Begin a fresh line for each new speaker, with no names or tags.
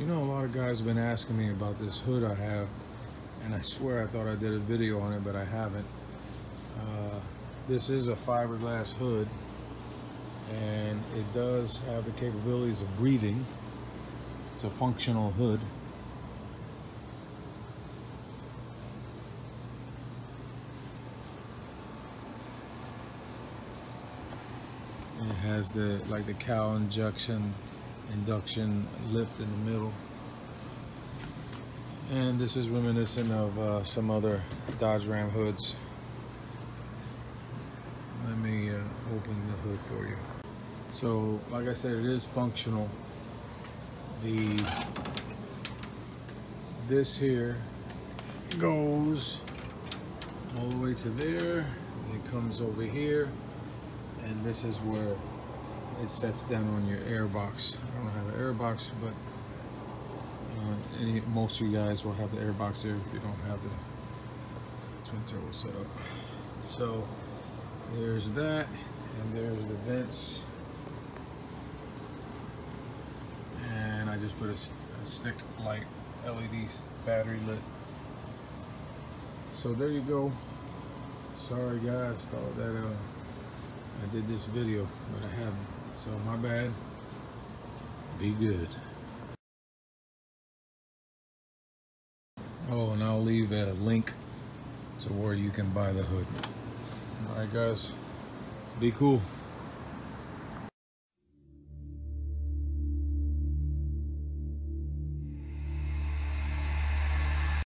You know, a lot of guys have been asking me about this hood I have, and I swear I thought I did a video on it, but I haven't. This is a fiberglass hood, and it does have the capabilities of breathing. It's a functional hood. It has the cowl induction lift in the middle, and this is reminiscent of some other Dodge Ram hoods. Let me open the hood for you. So, like I said, it is functional. This here goes all the way to there. It comes over here, and this is where it sets down on your air box. I don't have an air box, but most of you guys will have the air box there if you don't have the twin turbo set up. So there's that, and there's the vents, and I just put a stick light LED battery lit. So there you go. Sorry guys, thought that I did this video, but I haven't. So my bad. Be good. Oh, and I'll leave a link to where you can buy the hood. Alright guys, be cool.